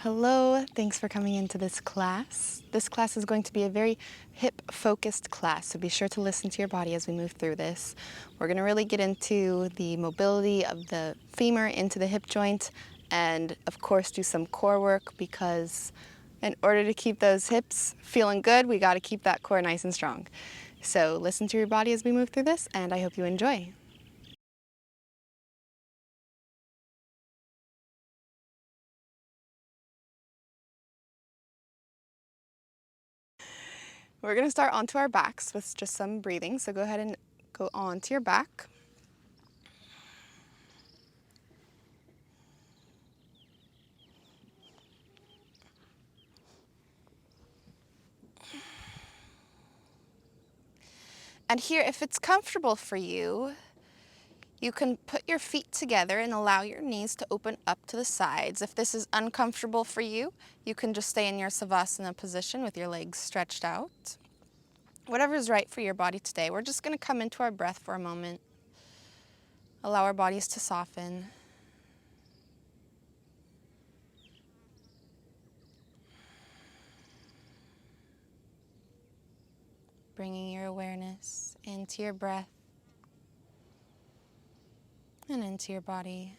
Hello, thanks for coming into this class. This class is going to be a very hip-focused class, so be sure to listen to your body as we move through this. We're going to really get into the mobility of the femur into the hip joint and, of course, do some core work because in order to keep those hips feeling good, we got to keep that core nice and strong. So listen to your body as we move through this, and I hope you enjoy. We're going to start onto our backs with just some breathing. So go ahead and go onto your back. And here, if it's comfortable for you, you can put your feet together and allow your knees to open up to the sides. If this is uncomfortable for you, you can just stay in your Savasana position with your legs stretched out. Whatever is right for your body today. We're just going to come into our breath for a moment. Allow our bodies to soften. Bringing your awareness into your breath and into your body.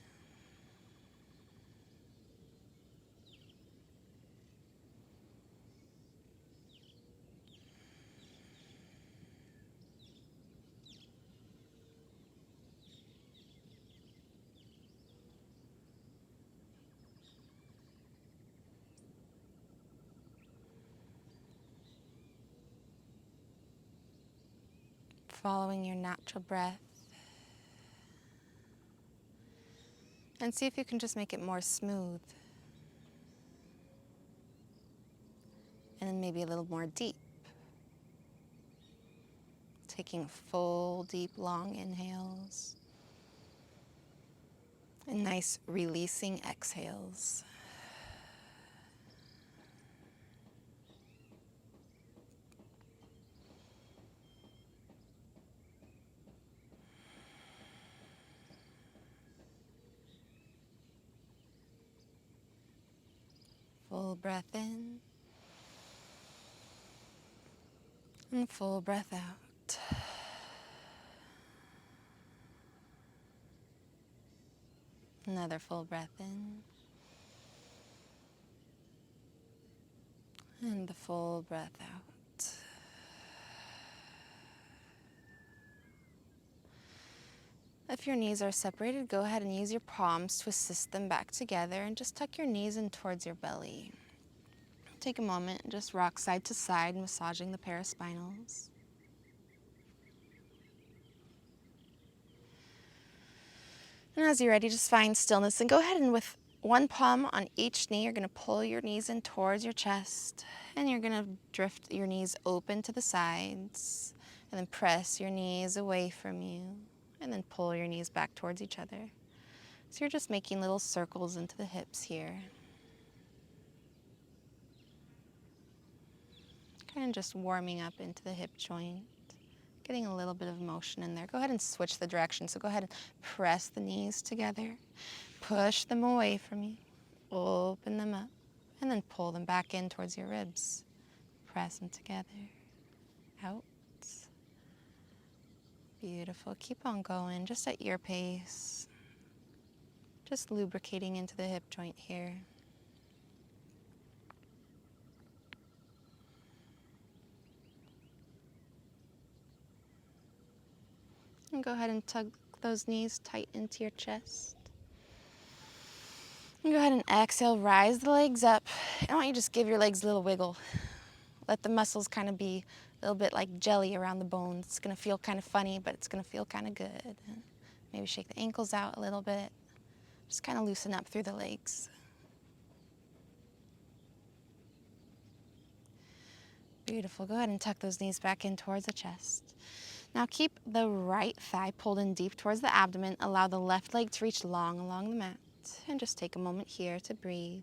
Following your natural breath. And see if you can just make it more smooth. And then maybe a little more deep. Taking full, deep, long inhales. And nice releasing exhales. Full breath in. And full breath out. Another full breath in. And the full breath out. If your knees are separated, go ahead and use your palms to assist them back together and just tuck your knees in towards your belly. Take a moment and just rock side to side, massaging the paraspinals. And as you're ready, just find stillness and go ahead and with one palm on each knee, you're going to pull your knees in towards your chest and you're going to drift your knees open to the sides and then press your knees away from you and then pull your knees back towards each other. So you're just making little circles into the hips here. Kind of just warming up into the hip joint. Getting a little bit of motion in there. Go ahead and switch the direction. So go ahead and press the knees together. Push them away from you. Open them up. And then pull them back in towards your ribs. Press them together. Out. Beautiful. Keep on going, just at your pace. Just lubricating into the hip joint here. And go ahead and tug those knees tight into your chest. And go ahead and exhale, rise the legs up. I want you to just give your legs a little wiggle. Let the muscles kind of be a little bit like jelly around the bones. It's going to feel kind of funny, but it's going to feel kind of good. Maybe shake the ankles out a little bit. Just kind of loosen up through the legs. Beautiful. Go ahead and tuck those knees back in towards the chest. Now keep the right thigh pulled in deep towards the abdomen. Allow the left leg to reach long along the mat. And just take a moment here to breathe.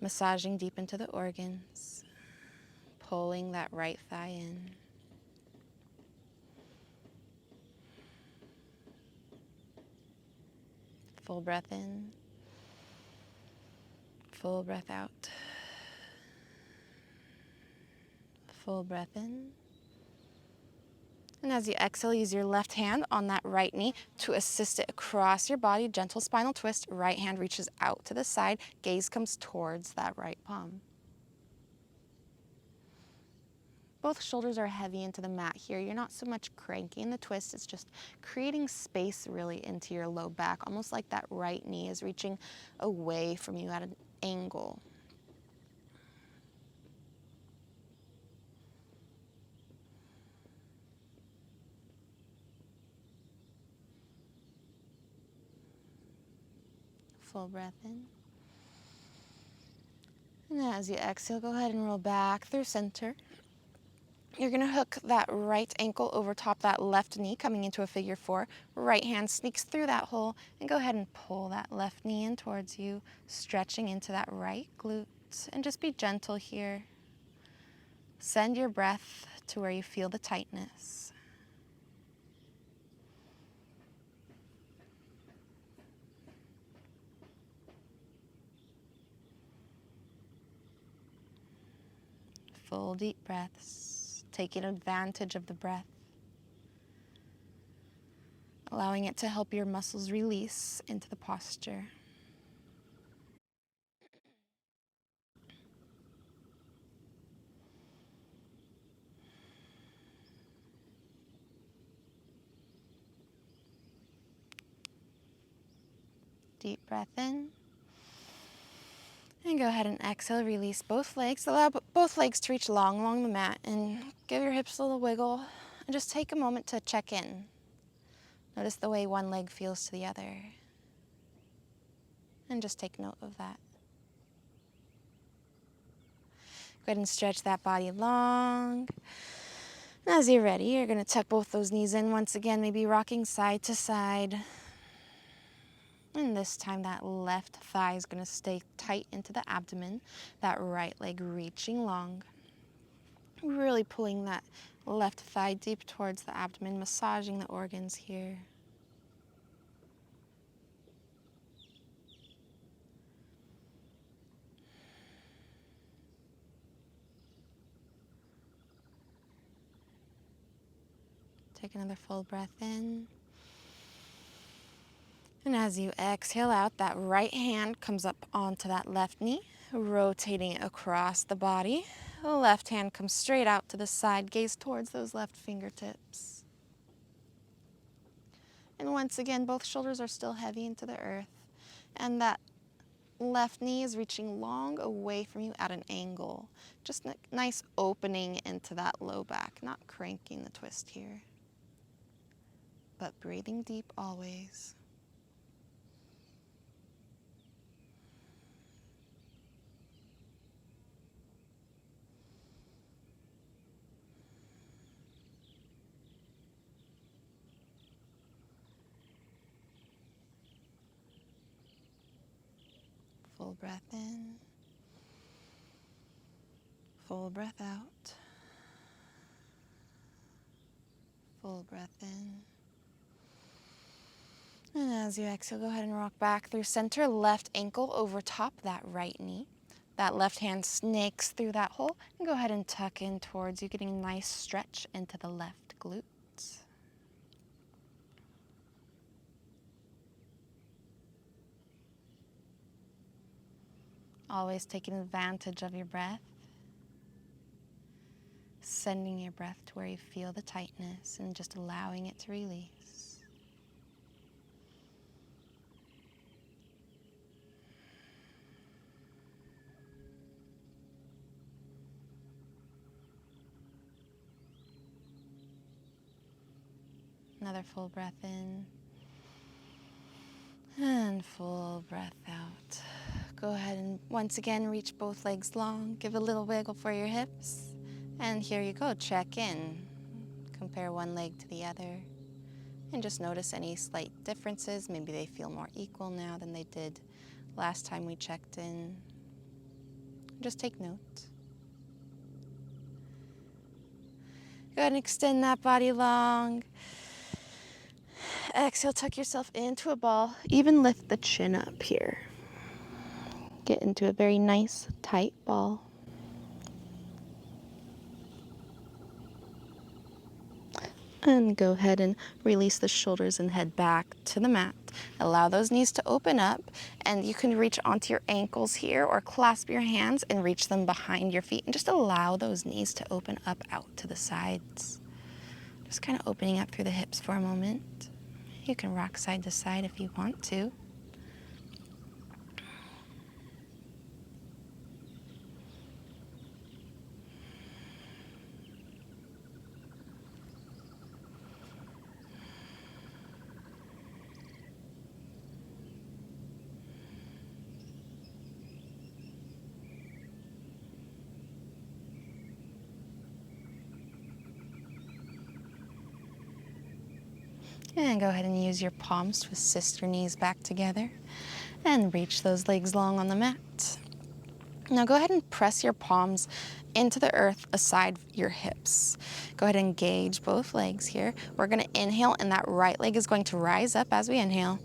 Massaging deep into the organs. Pulling that right thigh in. Full breath in. Full breath out. Full breath in. And as you exhale, use your left hand on that right knee to assist it across your body. Gentle spinal twist. Right hand reaches out to the side. Gaze comes towards that right palm. Both shoulders are heavy into the mat here. You're not so much cranking the twist. It's just creating space really into your low back, almost like that right knee is reaching away from you at an angle. Full breath in. And as you exhale, go ahead and roll back through center. You're going to hook that right ankle over top that left knee, coming into a figure four. Right hand sneaks through that hole, and go ahead and pull that left knee in towards you, stretching into that right glute. And just be gentle here. Send your breath to where you feel the tightness. Full deep breaths, taking advantage of the breath, allowing it to help your muscles release into the posture. Deep breath in. And go ahead and exhale, release both legs. Allow both legs to reach long along the mat and give your hips a little wiggle. And just take a moment to check in. Notice the way one leg feels to the other. And just take note of that. Go ahead and stretch that body long. And as you're ready, you're going to tuck both those knees in once again, maybe rocking side to side. And this time that left thigh is going to stay tight into the abdomen, that right leg reaching long. Really pulling that left thigh deep towards the abdomen, massaging the organs here. Take another full breath in. And as you exhale out, that right hand comes up onto that left knee, rotating it across the body. The left hand comes straight out to the side, gaze towards those left fingertips. And once again, both shoulders are still heavy into the earth. And that left knee is reaching long away from you at an angle. Just a nice opening into that low back, not cranking the twist here. But breathing deep always. Full breath in. Full breath out. Full breath in. And as you exhale, go ahead and rock back through center. Left ankle over top that right knee. That left hand snakes through that hole. And go ahead and tuck in towards you, getting a nice stretch into the left glute. Always taking advantage of your breath. Sending your breath to where you feel the tightness and just allowing it to release. Another full breath in. And full breath out. Go ahead and once again reach both legs long. Give a little wiggle for your hips. And here you go, check in. Compare one leg to the other. And just notice any slight differences. Maybe they feel more equal now than they did last time we checked in. Just take note. Go ahead and extend that body long. Exhale, tuck yourself into a ball. Even lift the chin up here. Get into a very nice, tight ball. And go ahead and release the shoulders and head back to the mat. Allow those knees to open up, and you can reach onto your ankles here or clasp your hands and reach them behind your feet, and just allow those knees to open up out to the sides. Just kind of opening up through the hips for a moment. You can rock side to side if you want to. And go ahead and use your palms to assist your knees back together and reach those legs long on the mat. Now go ahead and press your palms into the earth aside your hips. Go ahead and engage both legs here. We're going to inhale, and that right leg is going to rise up as we inhale.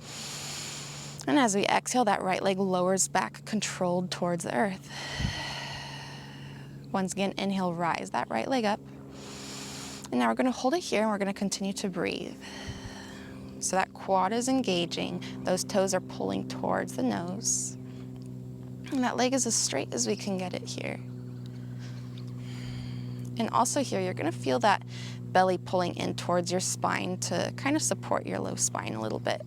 And as we exhale, that right leg lowers back, controlled towards the earth. Once again, inhale, rise that right leg up. And now we're going to hold it here, and we're going to continue to breathe. So that quad is engaging. Those toes are pulling towards the nose. And that leg is as straight as we can get it here. And also here, you're going to feel that belly pulling in towards your spine to kind of support your low spine a little bit.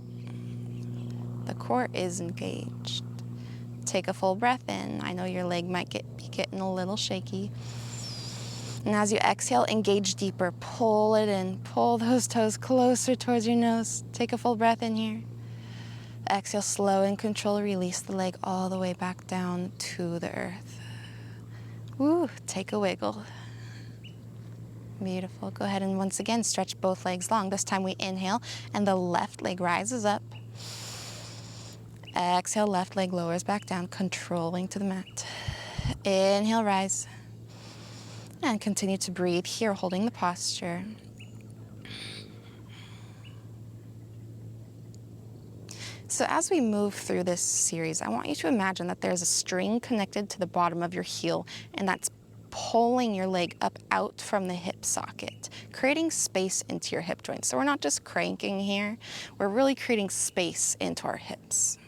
The core is engaged. Take a full breath in. I know your leg might be getting a little shaky. And as you exhale, engage deeper. Pull it in. Pull those toes closer towards your nose. Take a full breath in here. Exhale, slow and control. Release the leg all the way back down to the earth. Woo, take a wiggle. Beautiful. Go ahead and once again stretch both legs long. This time we inhale, and the left leg rises up. Exhale, left leg lowers back down, controlling to the mat. Inhale, rise. And continue to breathe here, holding the posture. So as we move through this series, I want you to imagine that there's a string connected to the bottom of your heel, and that's pulling your leg up out from the hip socket, creating space into your hip joint. So we're not just cranking here, we're really creating space into our hips.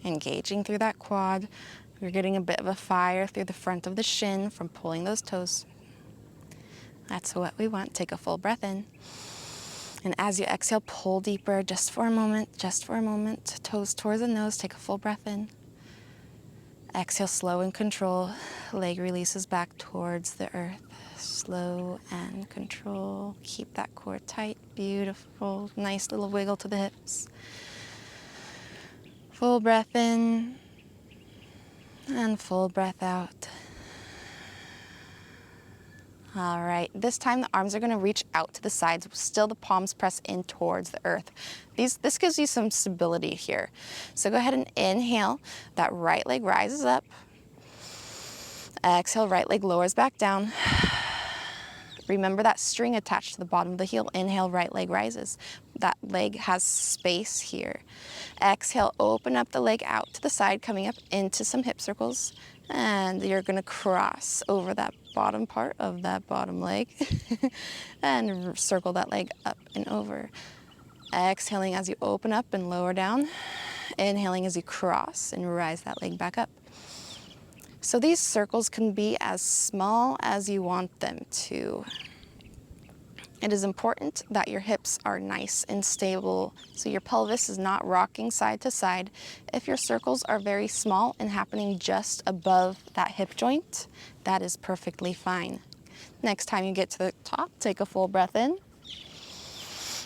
Engaging through that quad. You're getting a bit of a fire through the front of the shin from pulling those toes. That's what we want. Take a full breath in. And as you exhale, pull deeper just for a moment, Toes towards the nose. Take a full breath in. Exhale, slow and control. Leg releases back towards the earth. Slow and control. Keep that core tight. Beautiful. Nice little wiggle to the hips. Full breath in. And full breath out. All right, this time the arms are going to reach out to the sides. Still the palms press in towards the earth. This gives you some stability here. So go ahead and inhale. That right leg rises up. Exhale, right leg lowers back down. Remember that string attached to the bottom of the heel. Inhale, right leg rises. That leg has space here. Exhale, open up the leg out to the side, coming up into some hip circles. And you're going to cross over that bottom part of that bottom leg and circle that leg up and over. Exhaling as you open up and lower down. Inhaling as you cross and rise that leg back up. So these circles can be as small as you want them to. It is important that your hips are nice and stable, so your pelvis is not rocking side to side. If your circles are very small and happening just above that hip joint, that is perfectly fine. Next time you get to the top, take a full breath in.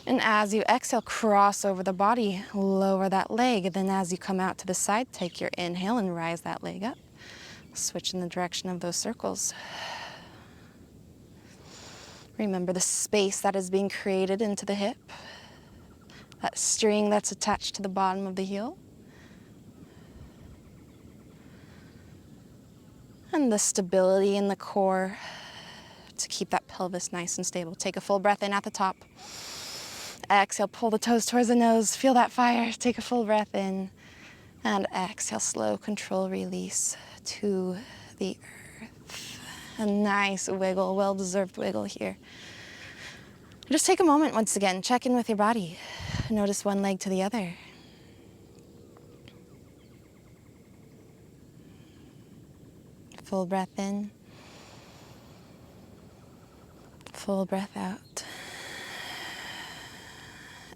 And as you exhale, cross over the body, lower that leg. Then as you come out to the side, take your inhale and rise that leg up. Switch in the direction of those circles. Remember the space that is being created into the hip, that string that's attached to the bottom of the heel, and the stability in the core to keep that pelvis nice and stable. Take a full breath in at the top. Exhale, pull the toes towards the nose. Feel that fire. Take a full breath in. And exhale, slow control release to the earth. A nice wiggle, well-deserved wiggle here. Just take a moment once again, check in with your body. Notice one leg to the other. Full breath in. Full breath out.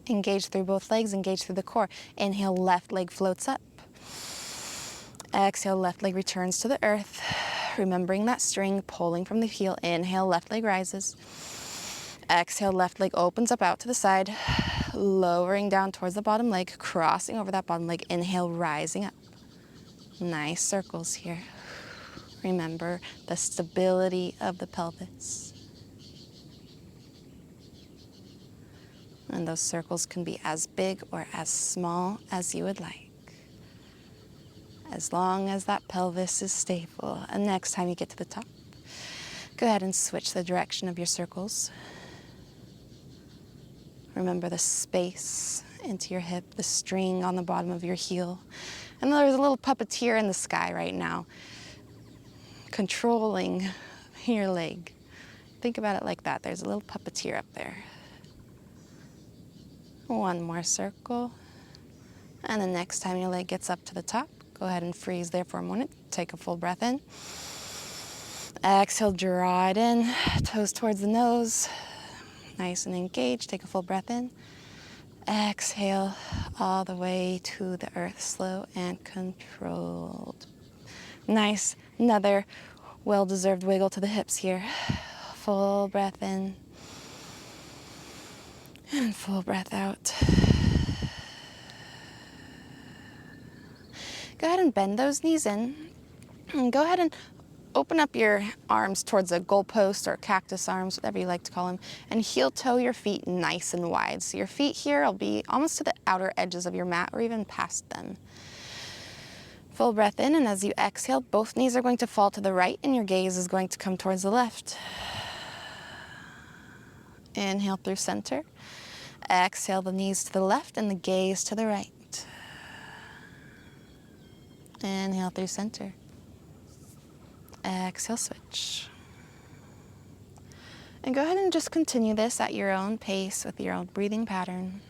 Engage through both legs, engage through the core. Inhale, left leg floats up. Exhale, left leg returns to the earth. Remembering that string, pulling from the heel. Inhale, left leg rises. Exhale, left leg opens up out to the side, lowering down towards the bottom leg, crossing over that bottom leg. Inhale, rising up. Nice circles here. Remember the stability of the pelvis. And those circles can be as big or as small as you would like, as long as that pelvis is stable. And next time you get to the top, go ahead and switch the direction of your circles. Remember the space into your hip, the string on the bottom of your heel. And there's a little puppeteer in the sky right now, controlling your leg. Think about it like that. There's a little puppeteer up there. One more circle. And the next time your leg gets up to the top, go ahead and freeze there for a moment. Take a full breath in. Exhale, draw it in, toes towards the nose. Nice and engaged. Take a full breath in. Exhale all the way to the earth, slow and controlled. Nice. Another well-deserved wiggle to the hips here. Full breath in. And full breath out. Go ahead and bend those knees in. And go ahead and open up your arms towards a goalpost or cactus arms, whatever you like to call them, and heel toe your feet nice and wide. So your feet here will be almost to the outer edges of your mat or even past them. Full breath in, and as you exhale, both knees are going to fall to the right and your gaze is going to come towards the left. Inhale through center. Exhale the knees to the left and the gaze to the right. Inhale through center. Exhale, switch. And go ahead and just continue this at your own pace with your own breathing pattern.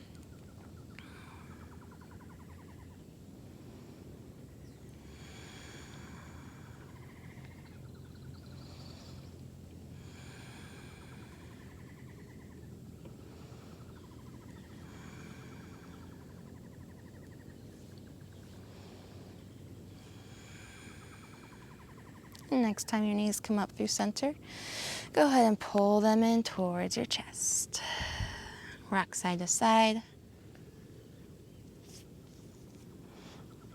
Next time your knees come up through center, go ahead and pull them in towards your chest. Rock side to side.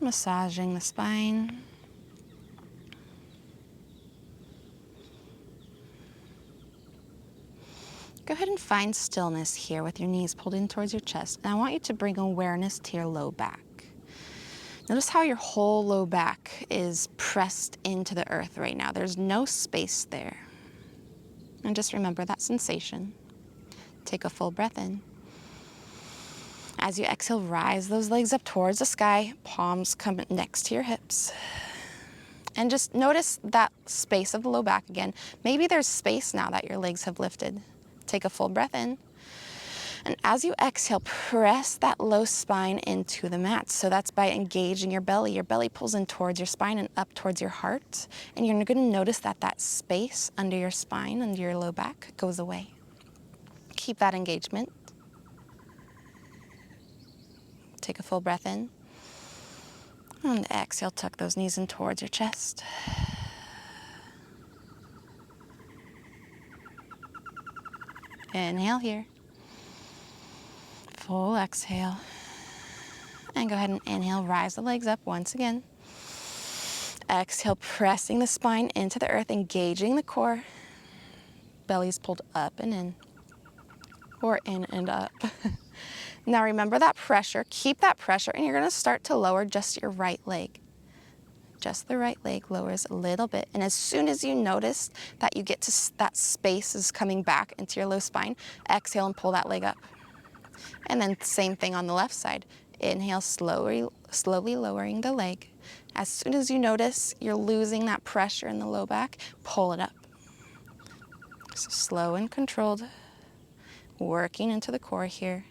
Massaging the spine. Go ahead and find stillness here with your knees pulled in towards your chest. And I want you to bring awareness to your low back. Notice how your whole low back is pressed into the earth right now. There's no space there. And just remember that sensation. Take a full breath in. As you exhale, rise those legs up towards the sky. Palms come next to your hips. And just notice that space of the low back again. Maybe there's space now that your legs have lifted. Take a full breath in. And as you exhale, press that low spine into the mat. So that's by engaging your belly. Your belly pulls in towards your spine and up towards your heart. And you're going to notice that that space under your spine, under your low back, goes away. Keep that engagement. Take a full breath in. And exhale, tuck those knees in towards your chest. Inhale here. Full exhale. And go ahead and inhale, rise the legs up once again. Exhale, pressing the spine into the earth, engaging the core. Belly's pulled up and in, or in and up. Now remember that pressure, keep that pressure, and you're gonna start to lower just your right leg. Just the right leg lowers a little bit. And as soon as you notice that you get to that space is coming back into your low spine, exhale and pull that leg up. And then same thing on the left side. Inhale, slowly lowering the leg. As soon as you notice you're losing that pressure in the low back, pull it up. So slow and controlled, working into the core here.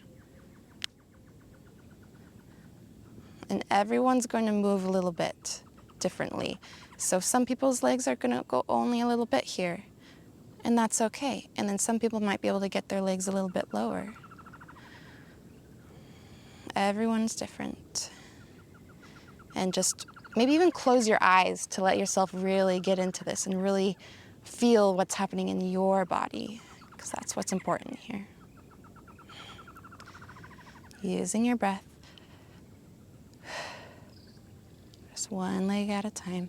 And everyone's going to move a little bit differently. So some people's legs are going to go only a little bit here, and that's okay. And then some people might be able to get their legs a little bit lower. Everyone's different. And just maybe even close your eyes to let yourself really get into this and really feel what's happening in your body, because that's what's important here. Using your breath. Just one leg at a time.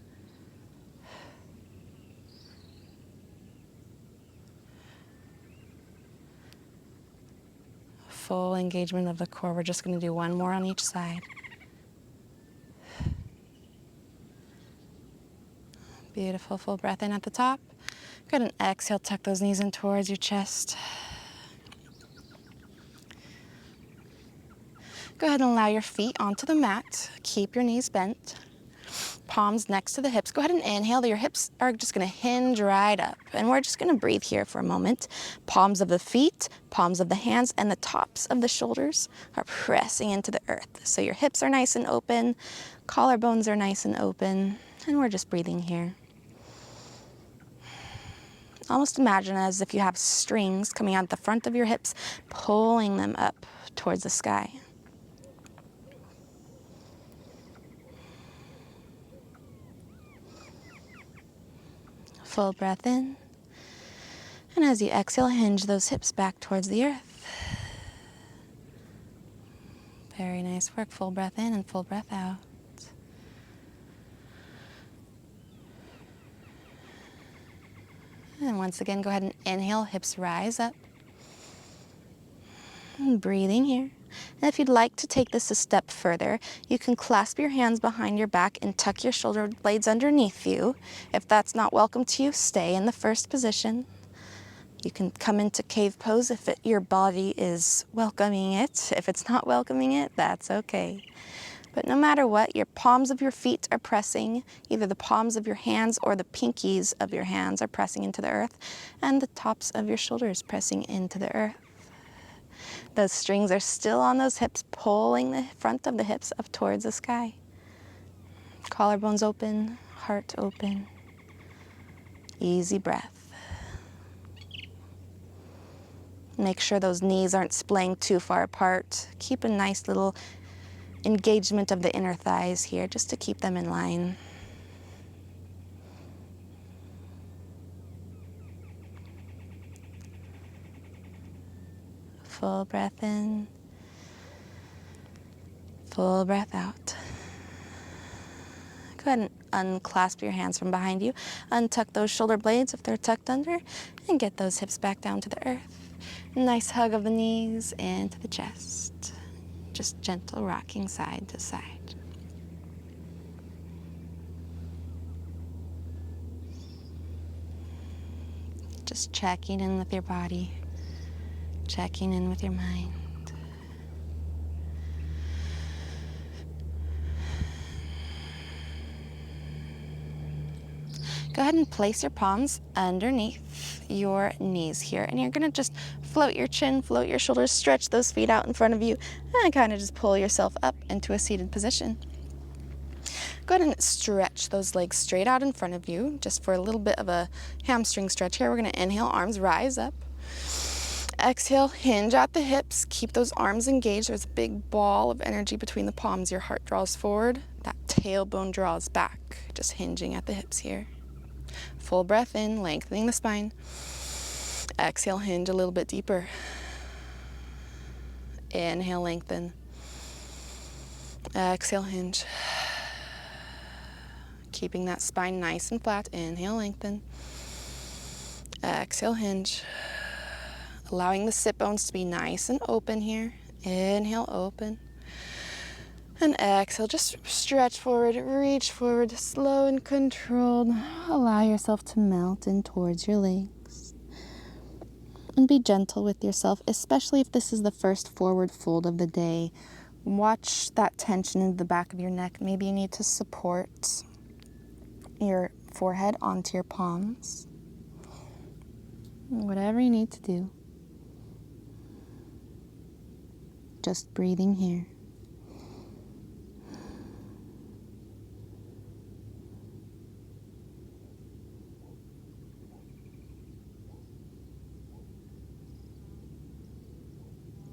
Full engagement of the core. We're just going to do one more on each side. Beautiful. Full breath in at the top. Good, and exhale, tuck those knees in towards your chest. Go ahead and allow your feet onto the mat. Keep your knees bent. Palms next to the hips. Go ahead and inhale. Your hips are just going to hinge right up. And we're just going to breathe here for a moment. Palms of the feet, palms of the hands, and the tops of the shoulders are pressing into the earth. So your hips are nice and open. Collarbones are nice and open. And we're just breathing here. Almost imagine as if you have strings coming out the front of your hips, pulling them up towards the sky. Full breath in. And as you exhale, hinge those hips back towards the earth. Very nice work. Full breath in and full breath out. And once again, go ahead and inhale, hips rise up. And breathing here. And if you'd like to take this a step further, you can clasp your hands behind your back and tuck your shoulder blades underneath you. If that's not welcome to you, stay in the first position. You can come into cave pose if your body is welcoming it. If it's not welcoming it, that's okay. But no matter what, your palms of your feet are pressing, either the palms of your hands or the pinkies of your hands are pressing into the earth, and the tops of your shoulders pressing into the earth. Those strings are still on those hips, pulling the front of the hips up towards the sky. Collarbones open, heart open. Easy breath. Make sure those knees aren't splaying too far apart. Keep a nice little engagement of the inner thighs here, just to keep them in line. Full breath in, full breath out. Go ahead and unclasp your hands from behind you. Untuck those shoulder blades if they're tucked under, and get those hips back down to the earth. Nice hug of the knees into the chest. Just gentle rocking side to side. Just checking in with your body. Checking in with your mind. Go ahead and place your palms underneath your knees here. And you're going to just float your chin, float your shoulders, stretch those feet out in front of you, and kind of just pull yourself up into a seated position. Go ahead and stretch those legs straight out in front of you, just for a little bit of a hamstring stretch here. We're going to inhale, arms rise up. Exhale, hinge at the hips. Keep those arms engaged. There's a big ball of energy between the palms. Your heart draws forward. That tailbone draws back. Just hinging at the hips here. Full breath in, lengthening the spine. Exhale, hinge a little bit deeper. Inhale, lengthen. Exhale, hinge. Keeping that spine nice and flat. Inhale, lengthen. Exhale, hinge. Allowing the sit bones to be nice and open here. Inhale, open. And exhale, just stretch forward, reach forward, slow and controlled. Allow yourself to melt in towards your legs. And be gentle with yourself, especially if this is the first forward fold of the day. Watch that tension in the back of your neck. Maybe you need to support your forehead onto your palms. Whatever you need to do. Just breathing here.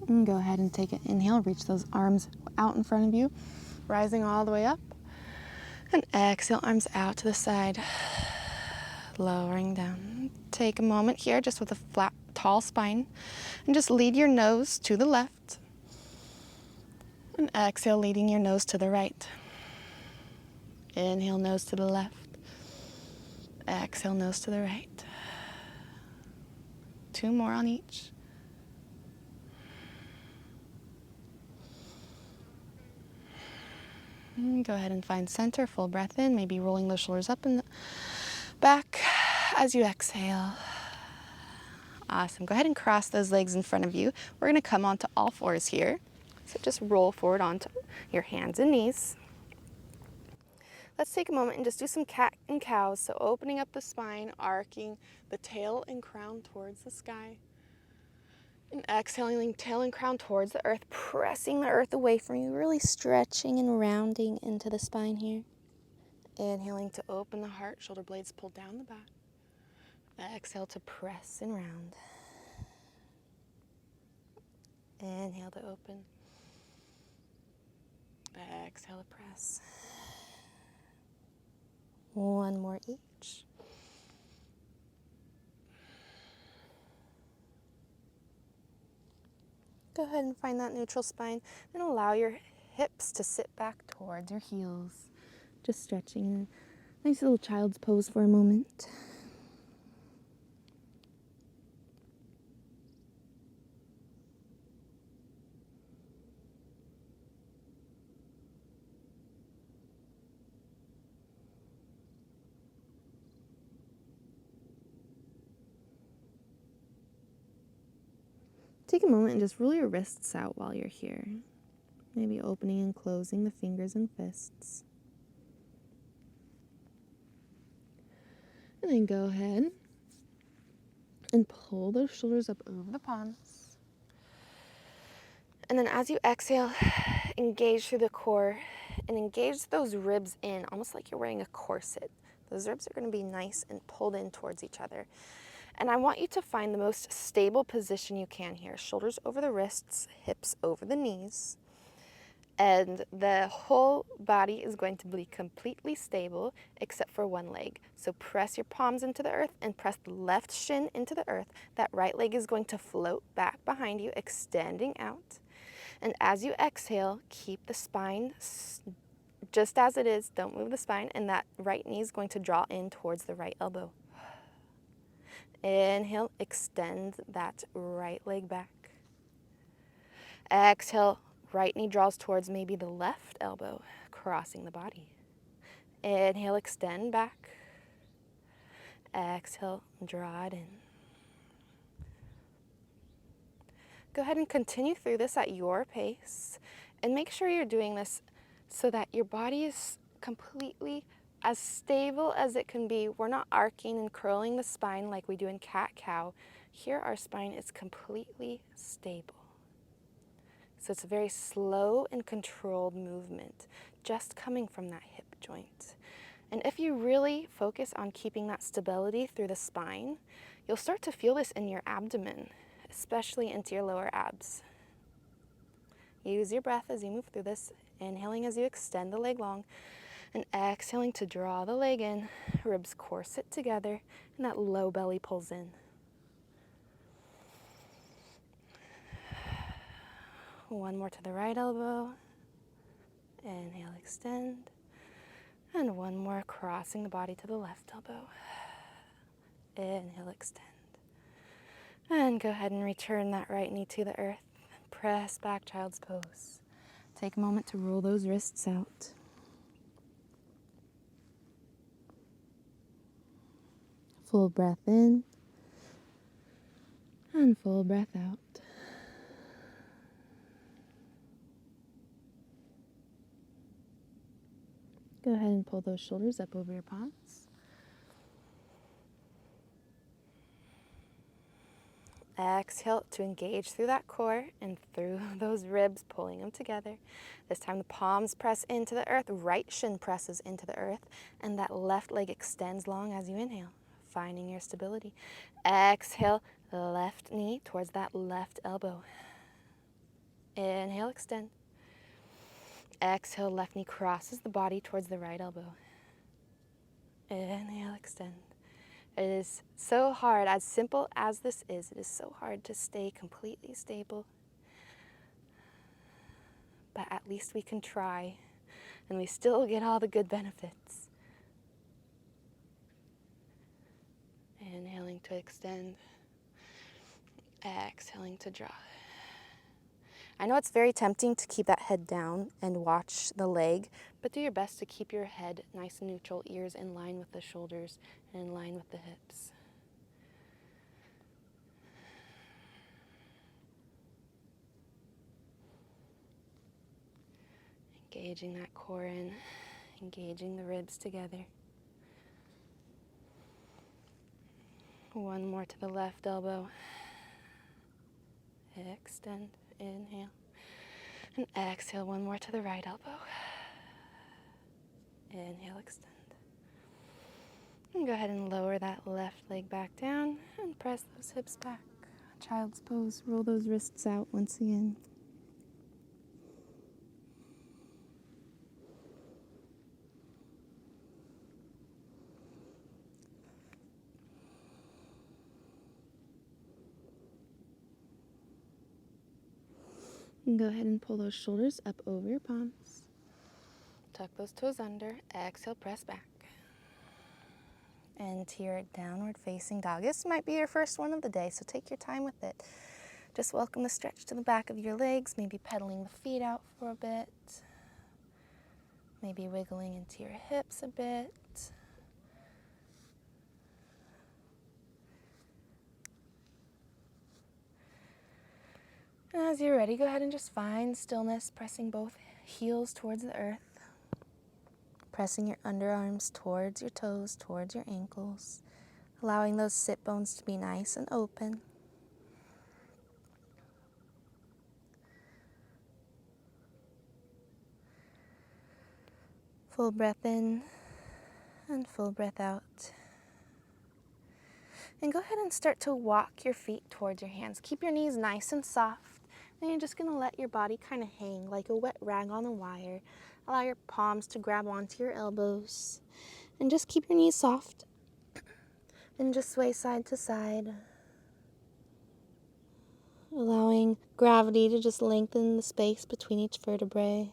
And go ahead and take an inhale. Reach those arms out in front of you, rising all the way up. And exhale, arms out to the side, lowering down. Take a moment here just with a flat, tall spine, and just lead your nose to the left. And exhale, leading your nose to the right. Inhale, nose to the left. Exhale, nose to the right. 2 more on each. And go ahead and find center, full breath in, maybe rolling the shoulders up and back as you exhale. Awesome. Go ahead and cross those legs in front of you. We're going to come onto all fours here. So just roll forward onto your hands and knees. Let's take a moment and just do some cat and cows. So opening up the spine, arcing the tail and crown towards the sky. And exhaling, tail and crown towards the earth, pressing the earth away from you, really stretching and rounding into the spine here. Inhaling to open the heart, shoulder blades pull down the back. Exhale to press and round. Inhale to open. Exhale to press. 1 more each. Go ahead and find that neutral spine and allow your hips to sit back towards your heels. Just stretching. Nice little child's pose for a moment. Take a moment and just roll your wrists out while you're here. Maybe opening and closing the fingers and fists. And then go ahead and pull those shoulders up over the palms. And then as you exhale, engage through the core and engage those ribs in, almost like you're wearing a corset. Those ribs are going to be nice and pulled in towards each other. And I want you to find the most stable position you can here. Shoulders over the wrists, hips over the knees. And the whole body is going to be completely stable except for one leg. So press your palms into the earth and press the left shin into the earth. That right leg is going to float back behind you, extending out. And as you exhale, keep the spine just as it is. Don't move the spine. And that right knee is going to draw in towards the right elbow. Inhale, extend that right leg back. Exhale, right knee draws towards maybe the left elbow, crossing the body. Inhale, extend back. Exhale, draw it in. Go ahead and continue through this at your pace. And make sure you're doing this so that your body is completely as stable as it can be. We're not arcing and curling the spine like we do in cat-cow. Here our spine is completely stable. So it's a very slow and controlled movement, just coming from that hip joint. And if you really focus on keeping that stability through the spine, you'll start to feel this in your abdomen, especially into your lower abs. Use your breath as you move through this, inhaling as you extend the leg long, and exhaling to draw the leg in, ribs corset together, and that low belly pulls in. One more to the right elbow. Inhale, extend. And one more, crossing the body to the left elbow. Inhale, extend. And go ahead and return that right knee to the earth. Press back, child's pose. Take a moment to roll those wrists out. Full breath in. And full breath out. Go ahead and pull those shoulders up over your palms. Exhale to engage through that core and through those ribs, pulling them together. This time the palms press into the earth, right shin presses into the earth, and that left leg extends long as you inhale, finding your stability. Exhale, left knee towards that left elbow. Inhale, extend. Exhale, left knee crosses the body towards the right elbow. Inhale, extend. It is so hard, as simple as this is, it is so hard to stay completely stable. But at least we can try, and we still get all the good benefits. Inhaling to extend, exhaling to draw. I know it's very tempting to keep that head down and watch the leg, but do your best to keep your head nice and neutral, ears in line with the shoulders and in line with the hips. Engaging that core in, engaging the ribs together. One more to the left elbow. Extend, inhale. And exhale, one more to the right elbow. Inhale, extend. And go ahead and lower that left leg back down and press those hips back. Child's pose, roll those wrists out once again. And go ahead and pull those shoulders up over your palms. Tuck those toes under. Exhale, press back. Into your downward facing dog. This might be your first one of the day, so take your time with it. Just welcome the stretch to the back of your legs, maybe pedaling the feet out for a bit. Maybe wiggling into your hips a bit. As you're ready, go ahead and just find stillness, pressing both heels towards the earth. Pressing your underarms towards your toes, towards your ankles. Allowing those sit bones to be nice and open. Full breath in and full breath out. And go ahead and start to walk your feet towards your hands. Keep your knees nice and soft. And you're just going to let your body kind of hang like a wet rag on a wire. Allow your palms to grab onto your elbows. And just keep your knees soft. And just sway side to side. Allowing gravity to just lengthen the space between each vertebrae.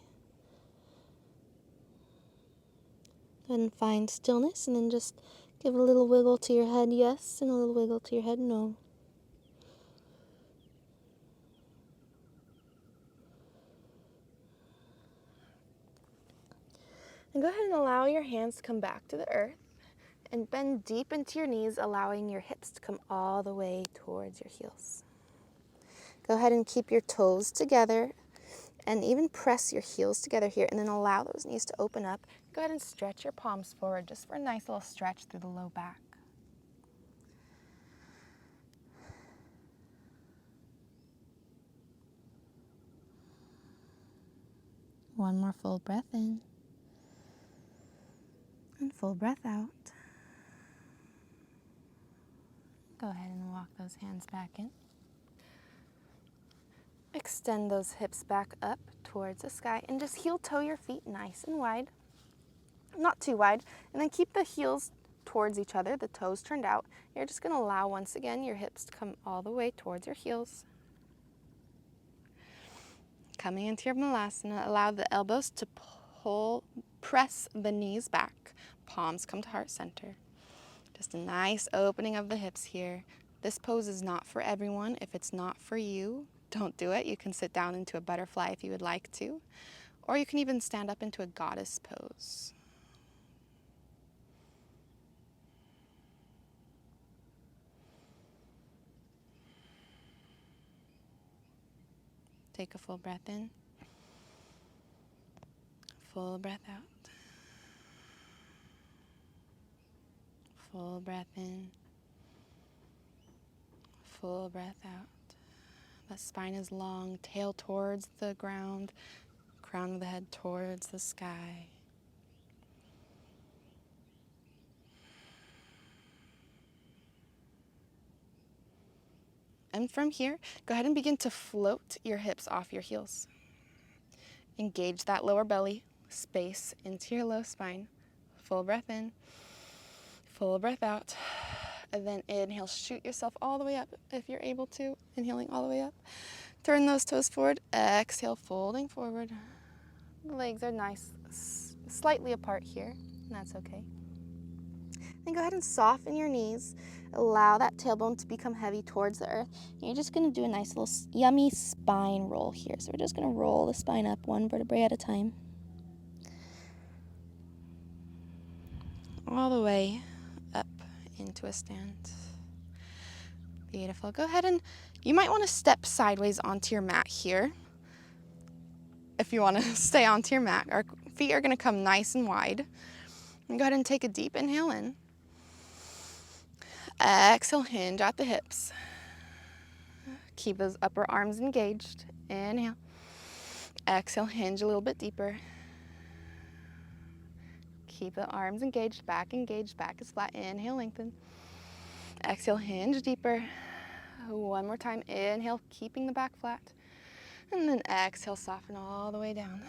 Go ahead and find stillness and then just give a little wiggle to your head yes and a little wiggle to your head no. And go ahead and allow your hands to come back to the earth and bend deep into your knees, allowing your hips to come all the way towards your heels. Go ahead and keep your toes together and even press your heels together here and then allow those knees to open up. Go ahead and stretch your palms forward just for a nice little stretch through the low back. One more full breath in. And full breath out. Go ahead and walk those hands back in. Extend those hips back up towards the sky and just heel toe your feet nice and wide. Not too wide. And then keep the heels towards each other, the toes turned out. You're just going to allow once again your hips to come all the way towards your heels. Coming into your Malasana, allow the elbows to press the knees back. Palms come to heart center. Just a nice opening of the hips here. This pose is not for everyone. If it's not for you, don't do it. You can sit down into a butterfly if you would like to. Or you can even stand up into a goddess pose. Take a full breath in. Full breath out. Full breath in. Full breath out. The spine is long, tail towards the ground, crown of the head towards the sky. And from here, go ahead and begin to float your hips off your heels. Engage that lower belly, space into your low spine. Full breath in, full breath out. And then inhale, shoot yourself all the way up if you're able to. Inhaling all the way up. Turn those toes forward. Exhale, folding forward. The legs are nice, slightly apart here, and that's okay. Then go ahead and soften your knees. Allow that tailbone to become heavy towards the earth. And you're just going to do a nice little yummy spine roll here. So we're just going to roll the spine up one vertebrae at a time. All the way up into a stand. Beautiful. Go ahead and you might want to step sideways onto your mat here. If you want to stay onto your mat, our feet are going to come nice and wide. And go ahead and take a deep inhale in. Exhale, hinge at the hips. Keep those upper arms engaged. Inhale. Exhale, hinge a little bit deeper. Keep the arms engaged, back is flat. Inhale, lengthen. Exhale, hinge deeper. One more time. Inhale, keeping the back flat. And then exhale, soften all the way down.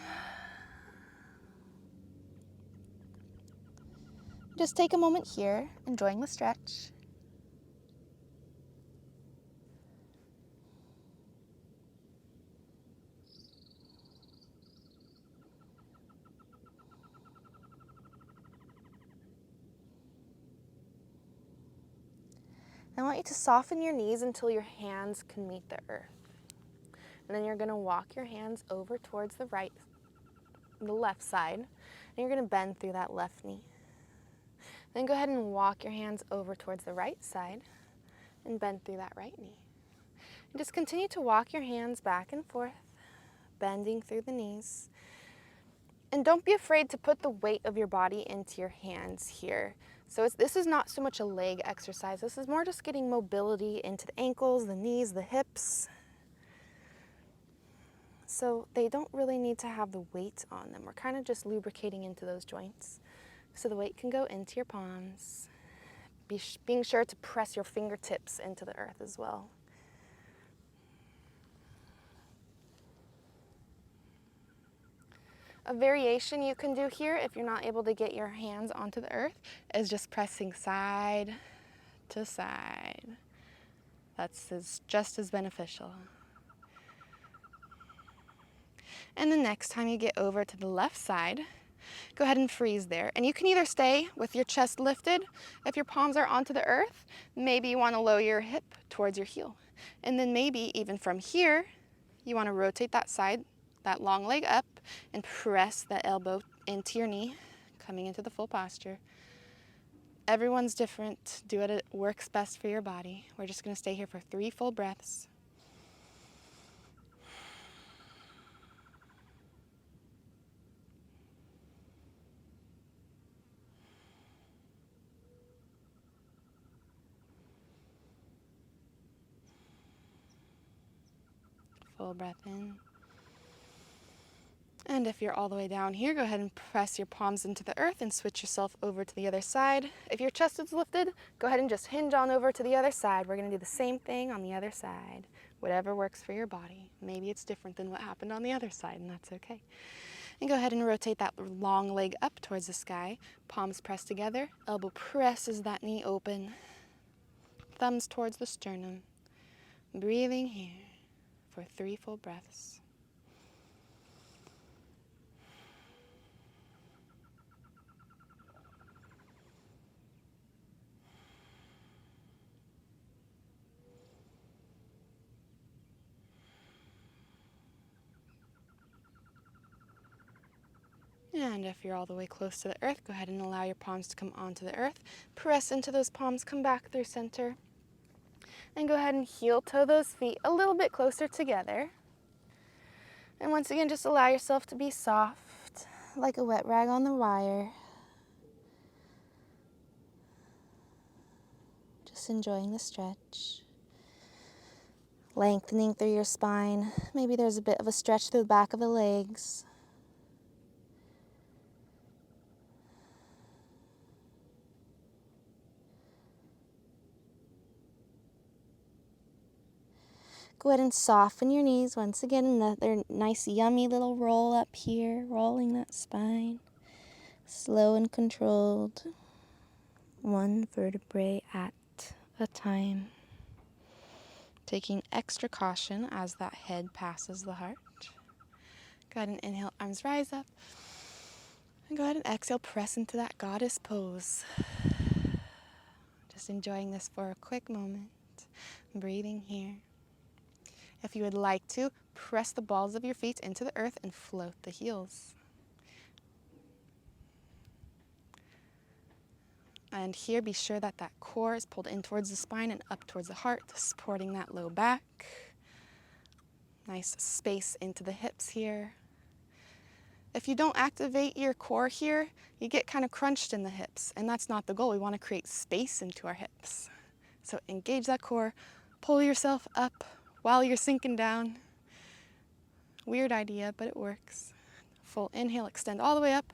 Just take a moment here, enjoying the stretch. I want you to soften your knees until your hands can meet the earth. And then you're going to walk your hands over towards the left side, and you're going to bend through that left knee. Then go ahead and walk your hands over towards the right side and bend through that right knee. And just continue to walk your hands back and forth, bending through the knees. And don't be afraid to put the weight of your body into your hands here. So this is not so much a leg exercise. This is more just getting mobility into the ankles, the knees, the hips. So they don't really need to have the weight on them. We're kind of just lubricating into those joints. So the weight can go into your palms. Being sure to press your fingertips into the earth as well. A variation you can do here, if you're not able to get your hands onto the earth, is just pressing side to side. That's just as beneficial. And the next time you get over to the left side, go ahead and freeze there. And you can either stay with your chest lifted. If your palms are onto the earth, maybe you want to lower your hip towards your heel. And then maybe even from here, you want to rotate that side, that long leg up, and press that elbow into your knee, coming into the full posture. Everyone's different. Do what works best for your body. We're just going to stay here for 3 full breaths. Full breath in. And if you're all the way down here, go ahead and press your palms into the earth and switch yourself over to the other side. If your chest is lifted, go ahead and just hinge on over to the other side. We're going to do the same thing on the other side. Whatever works for your body. Maybe it's different than what happened on the other side, and that's okay. And go ahead and rotate that long leg up towards the sky. Palms pressed together. Elbow presses that knee open. Thumbs towards the sternum. Breathing here for 3 full breaths. And if you're all the way close to the earth, go ahead and allow your palms to come onto the earth. Press into those palms, come back through center. And go ahead and heel toe those feet a little bit closer together. And once again, just allow yourself to be soft, like a wet rag on the wire. Just enjoying the stretch. Lengthening through your spine. Maybe there's a bit of a stretch through the back of the legs. Go ahead and soften your knees once again. Another nice yummy little roll up here, rolling that spine. Slow and controlled. One vertebrae at a time. Taking extra caution as that head passes the heart. Go ahead and inhale, arms rise up. And go ahead and exhale, press into that goddess pose. Just enjoying this for a quick moment. Breathing here. If you would like to, press the balls of your feet into the earth and float the heels. And here, be sure that that core is pulled in towards the spine and up towards the heart, supporting that low back. Nice space into the hips here. If you don't activate your core here, you get kind of crunched in the hips, and that's not the goal. We want to create space into our hips. So engage that core, pull yourself up while you're sinking down. Weird idea, but it works. Full inhale, extend all the way up.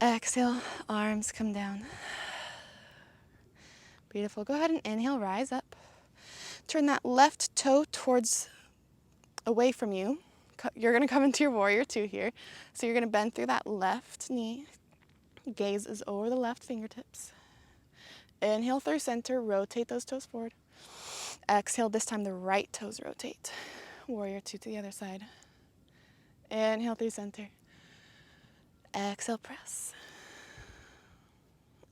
Exhale, arms come down. Beautiful. Go ahead and inhale, rise up. Turn that left toe towards away from you. You're going to come into your warrior two here. So you're going to bend through that left knee. Gaze is over the left fingertips. Inhale through center, rotate those toes forward. Exhale, this time the right toes rotate. Warrior two to the other side. Inhale through center. Exhale, press.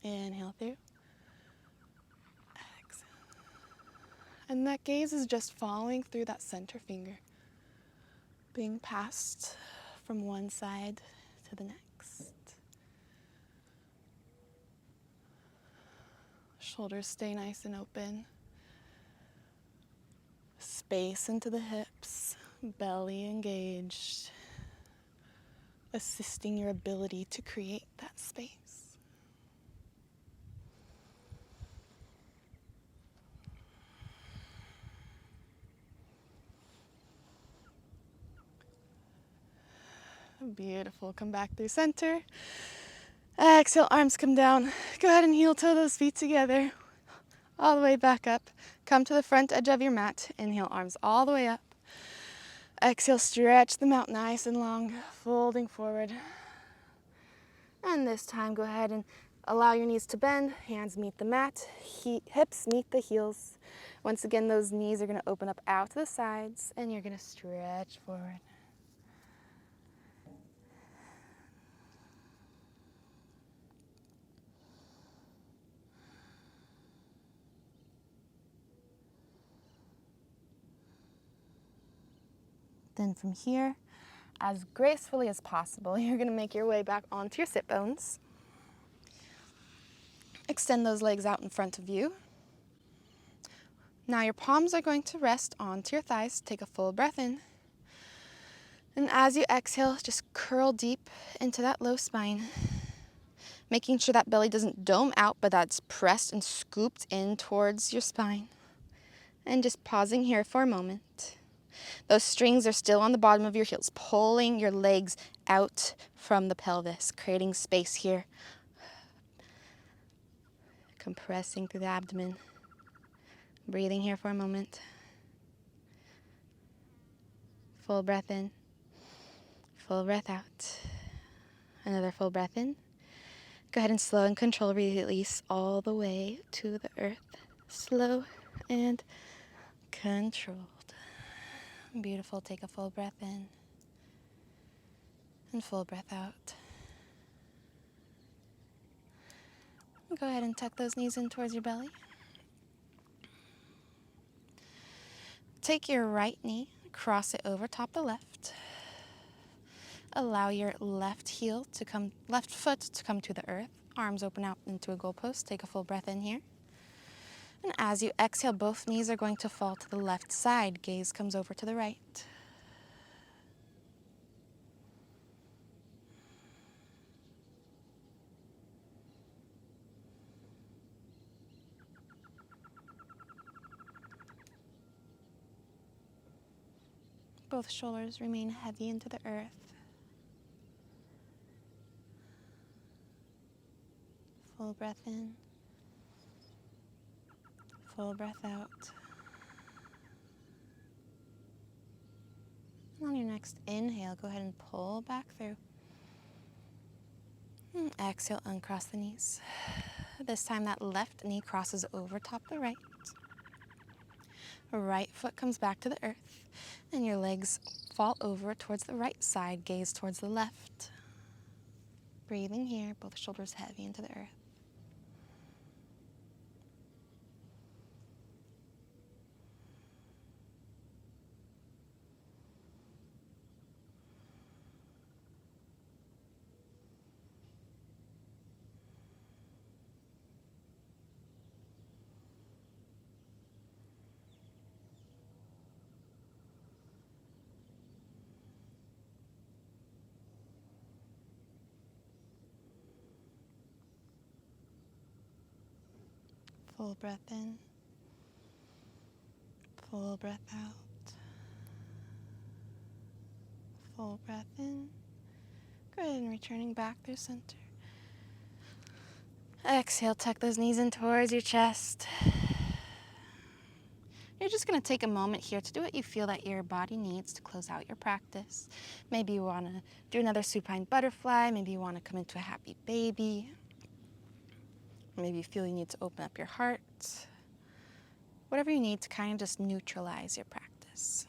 Inhale through. Exhale. And that gaze is just following through that center finger, being passed from one side to the next. Shoulders stay nice and open. Space into the hips, belly engaged, assisting your ability to create that space. Beautiful. Come back through center. Exhale, arms come down. Go ahead and heel toe those feet together. All the way back up. Come to the front edge of your mat. Inhale, arms all the way up. Exhale, stretch them out nice and long, folding forward. And this time, go ahead and allow your knees to bend. Hands meet the mat. Hips meet the heels. Once again, those knees are going to open up out to the sides, and you're going to stretch forward. Then from here, as gracefully as possible, you're going to make your way back onto your sit bones. Extend those legs out in front of you. Now your palms are going to rest onto your thighs. Take a full breath in. And as you exhale, just curl deep into that low spine, making sure that belly doesn't dome out, but that's pressed and scooped in towards your spine. And just pausing here for a moment. Those strings are still on the bottom of your heels, pulling your legs out from the pelvis, creating space here. Compressing through the abdomen. Breathing here for a moment. Full breath in. Full breath out. Another full breath in. Go ahead and slow and control release all the way to the earth. Slow and controlled. Beautiful. Take a full breath in and full breath out. Go ahead and tuck those knees in towards your belly. Take your right knee, cross it over top the left. Allow your left foot to come to the earth. Arms open out into a goalpost. Take a full breath in here. And as you exhale, both knees are going to fall to the left side. Gaze comes over to the right. Both shoulders remain heavy into the earth. Full breath in. Full breath out. And on your next inhale, go ahead and pull back through. And exhale, uncross the knees. This time that left knee crosses over top the right. Right foot comes back to the earth, and your legs fall over towards the right side, gaze towards the left. Breathing here, both shoulders heavy into the earth. Full breath in. Full breath out. Full breath in. Good, and returning back through center. Exhale, tuck those knees in towards your chest. You're just going to take a moment here to do what you feel that your body needs to close out your practice. Maybe you want to do another supine butterfly. Maybe you want to come into a happy baby. Maybe you feel you need to open up your heart. Whatever you need to kind of just neutralize your practice.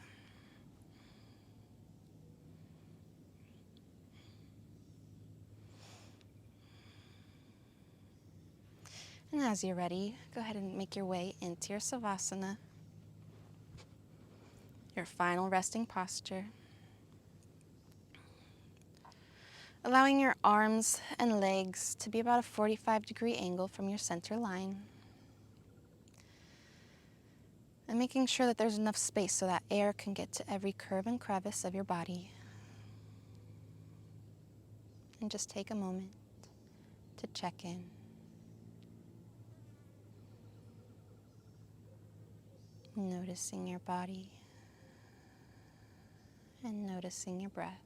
And as you're ready, go ahead and make your way into your Savasana, your final resting posture. Allowing your arms and legs to be about a 45-degree angle from your center line. And making sure that there's enough space so that air can get to every curve and crevice of your body. And just take a moment to check in. Noticing your body and noticing your breath.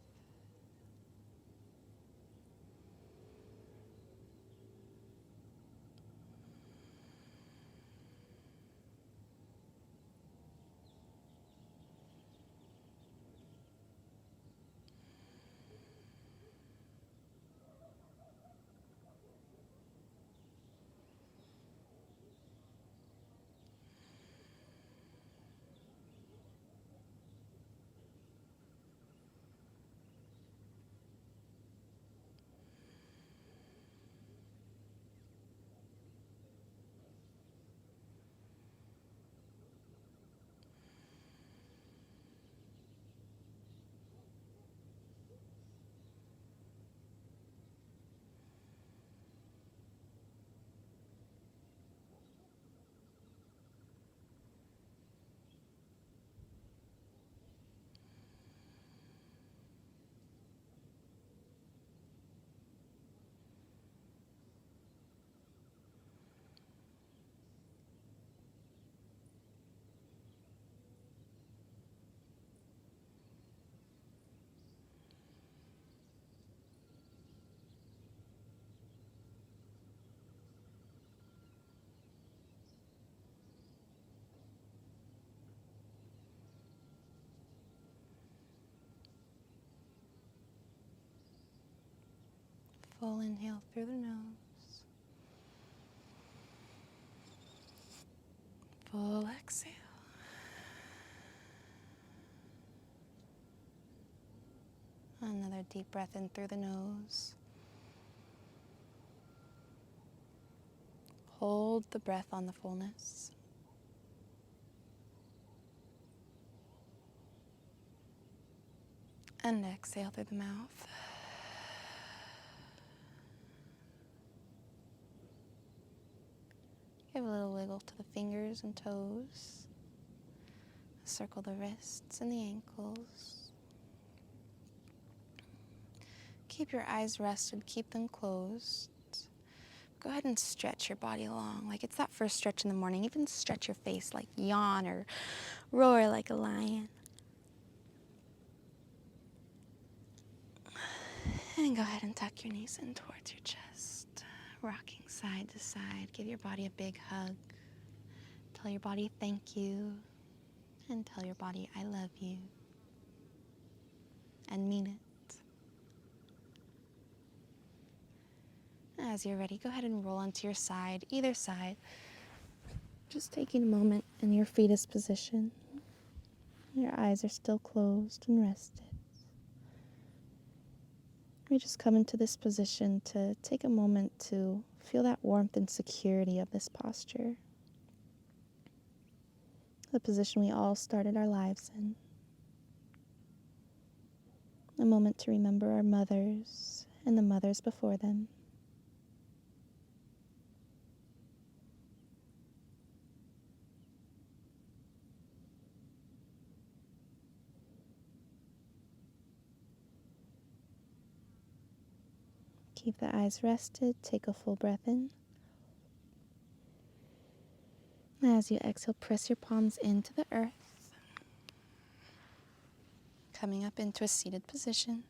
Full inhale through the nose. Full exhale. Another deep breath in through the nose. Hold the breath on the fullness. And exhale through the mouth. Give a little wiggle to the fingers and toes. Circle the wrists and the ankles. Keep your eyes rested, keep them closed. Go ahead and stretch your body long, like it's that first stretch in the morning. Even stretch your face, like yawn or roar like a lion. And go ahead and tuck your knees in towards your chest, rocking side to side. Give your body a big hug. Tell your body thank you, and tell your body I love you, and mean it. As you're ready, go ahead and roll onto your side, either side. Just taking a moment in your fetus position. Your eyes are still closed and rested. We just come into this position to take a moment to feel that warmth and security of this posture. The position we all started our lives in. A moment to remember our mothers and the mothers before them. Keep the eyes rested. Take a full breath in. As you exhale, press your palms into the earth. Coming up into a seated position.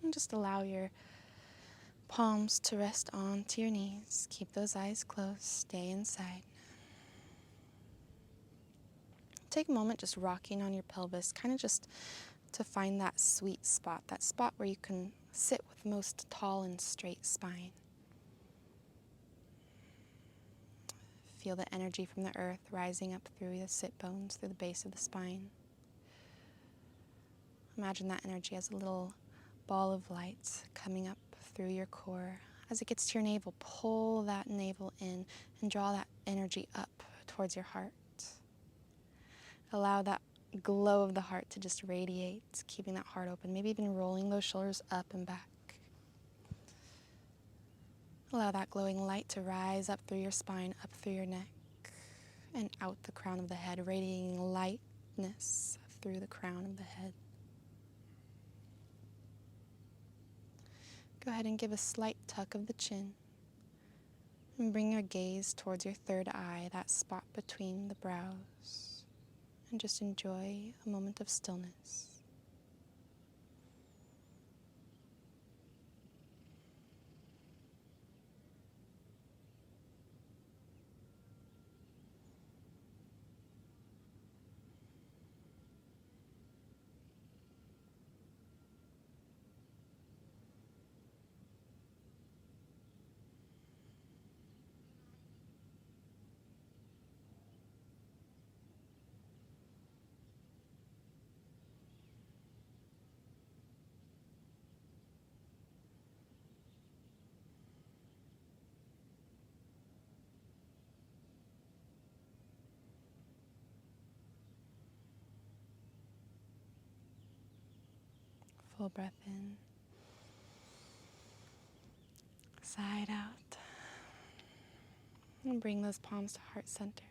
And just allow your palms to rest onto your knees. Keep those eyes closed. Stay inside. Take a moment just rocking on your pelvis, kind of just to find that sweet spot, that spot where you can sit with the most tall and straight spine. Feel the energy from the earth rising up through the sit bones, through the base of the spine. Imagine that energy as a little ball of light coming up through your core. As it gets to your navel, pull that navel in and draw that energy up towards your heart. Allow that glow of the heart to just radiate, keeping that heart open, maybe even rolling those shoulders up and back. Allow that glowing light to rise up through your spine, up through your neck, and out the crown of the head, radiating lightness through the crown of the head. Go ahead and give a slight tuck of the chin, and bring your gaze towards your third eye, that spot between the brows. And just enjoy a moment of stillness. Full breath in, side out, and bring those palms to heart center.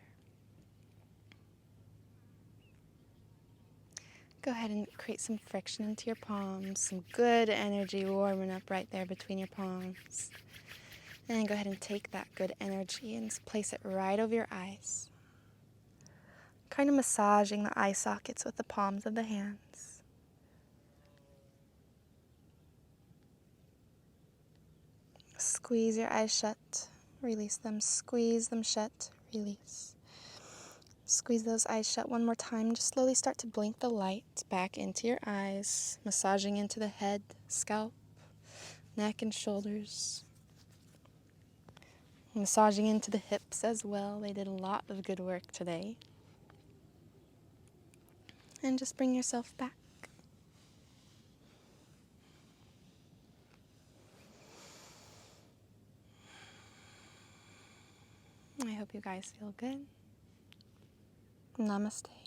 Go ahead and create some friction into your palms, some good energy warming up right there between your palms. And then go ahead and take that good energy and place it right over your eyes. Kind of massaging the eye sockets with the palms of the hands. Squeeze your eyes shut, release them, squeeze them shut, release. Squeeze those eyes shut one more time. Just slowly start to blink the light back into your eyes, massaging into the head, scalp, neck, and shoulders. Massaging into the hips as well. They did a lot of good work today. And just bring yourself back. I hope you guys feel good. Namaste.